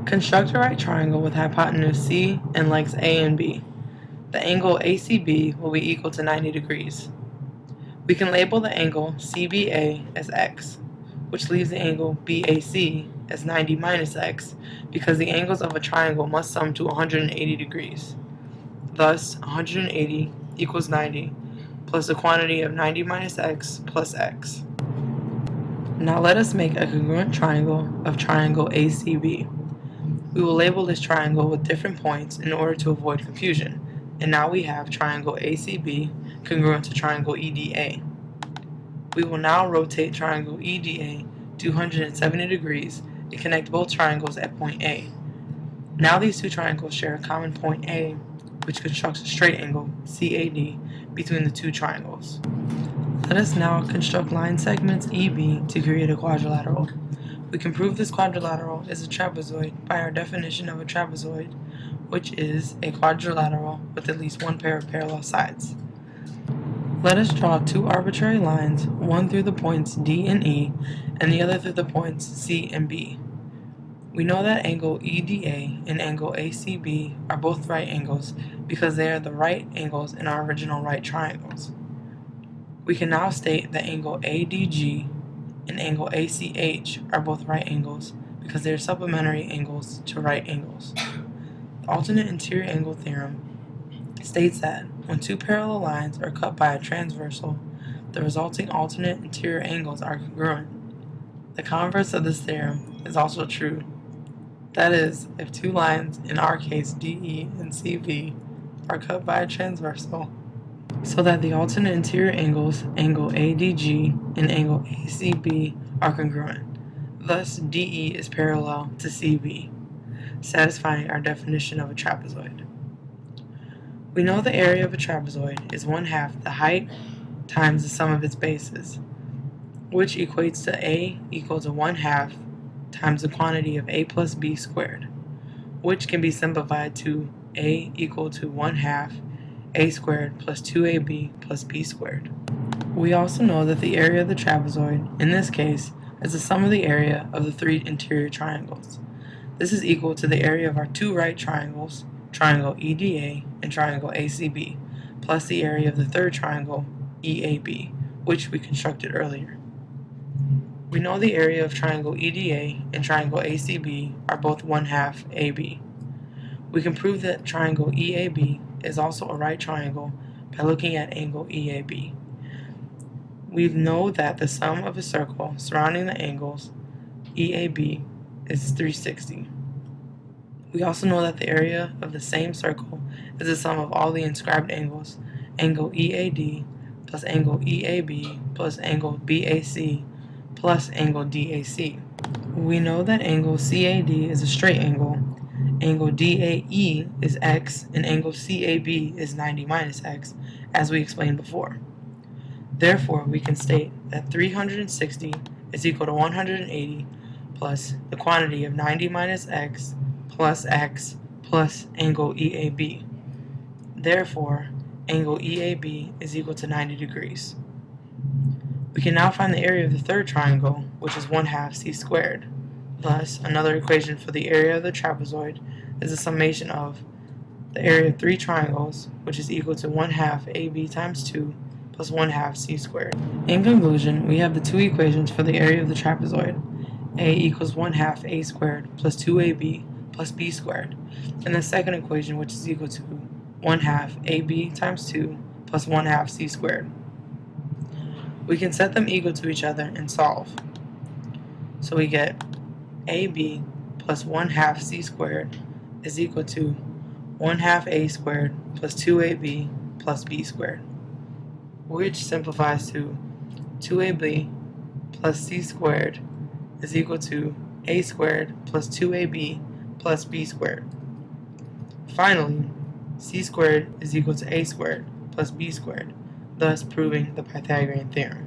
Construct a right triangle with hypotenuse C and legs A and B. The angle ACB will be equal to 90 degrees. We can label the angle CBA as x, which leaves the angle BAC as 90 minus x, because the angles of a triangle must sum to 180 degrees. Thus, 180 equals 90, plus the quantity of 90 minus x plus x. Now let us make a congruent triangle of triangle ACB. We will label this triangle with different points in order to avoid confusion, and now we have triangle ACB congruent to triangle EDA. We will now rotate triangle EDA 270 degrees and connect both triangles at point A. Now these two triangles share a common point A, which constructs a straight angle, CAD, between the two triangles. Let us now construct line segments EB to create a quadrilateral. We can prove this quadrilateral is a trapezoid by our definition of a trapezoid, which is a quadrilateral with at least one pair of parallel sides. Let us draw two arbitrary lines, one through the points D and E, and the other through the points C and B. We know that angle EDA and angle ACB are both right angles because they are the right angles in our original right triangles. We can now state that angle ADG and angle ACH are both right angles because they are supplementary angles to right angles. The alternate interior angle theorem states that when two parallel lines are cut by a transversal, the resulting alternate interior angles are congruent. The converse of this theorem is also true. That is, if two lines, in our case DE and CV, are cut by a transversal, so that the alternate interior angles, angle ADG and angle ACB, are congruent. Thus, DE is parallel to CV, satisfying our definition of a trapezoid. We know the area of a trapezoid is 1/2 the height times the sum of its bases, which equates to A equal to 1/2 times the quantity of A plus B squared, which can be simplified to A equal to 1/2 A squared plus 2AB plus B squared. We also know that the area of the trapezoid, in this case, is the sum of the area of the three interior triangles. This is equal to the area of our two right triangles, triangle EDA and triangle ACB, plus the area of the third triangle, EAB, which we constructed earlier. We know the area of triangle EDA and triangle ACB are both 1/2 AB. We can prove that triangle EAB is also a right triangle by looking at angle EAB. We know that the sum of a circle surrounding the angles EAB is 360. We also know that the area of the same circle is the sum of all the inscribed angles, angle EAD plus angle EAB plus angle BAC plus angle DAC. We know that angle CAD is a straight angle, angle DAE is x, and angle CAB is 90 minus x, as we explained before. Therefore, we can state that 360 is equal to 180 plus the quantity of 90 minus x plus angle EAB. Therefore, angle EAB is equal to 90 degrees. We can now find the area of the third triangle, which is 1/2 c squared. Thus, another equation for the area of the trapezoid is the summation of the area of three triangles, which is equal to 1/2 AB times 2 plus 1/2 c squared. In conclusion, we have the two equations for the area of the trapezoid. A equals 1/2 a squared plus 2ab plus b squared, and the second equation, which is equal to 1/2 ab times 2 plus 1/2 c squared. We can set them equal to each other and solve. So we get ab plus 1/2 c squared is equal to 1/2 a squared plus 2ab plus b squared, which simplifies to 2ab plus c squared is equal to a squared plus 2ab plus b squared. Finally, c squared is equal to a squared plus b squared, thus proving the Pythagorean theorem.